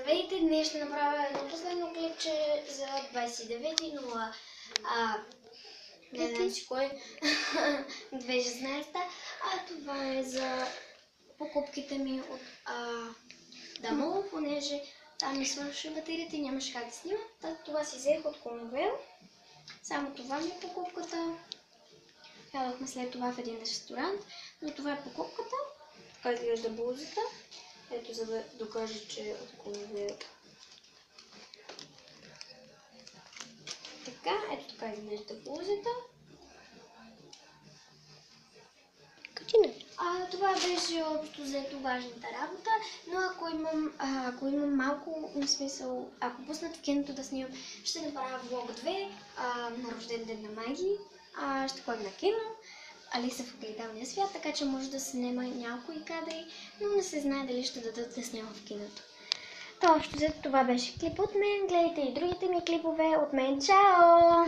Здравейте, днес ще направя едно последно клипче за 29, но не знам си кой, 2016, това е за покупките ми от Дамол, понеже там ми свърши батерията и нямаше как да снимам. Това си взех от Конвел. Само това ми е покупката. Ядохме след това в един ресторант, но това е покупката. Така изглежда блузата. Ето, за да докажа, че е от Конвел. Така, ето така изглежда блузата. Това беше общо взето важната работа, но ако имам малко смисъл, ако пуснат в киното да снимам, ще направя влог 2 на рожден ден на Маги. Ще ходя на кино, Алиса в огледалния свят, така че може да снима някои кадри, но не се знае дали ще дадат да снимам в киното. Общо взето това беше клип от мен, гледайте и другите ми клипове от мен. Чао!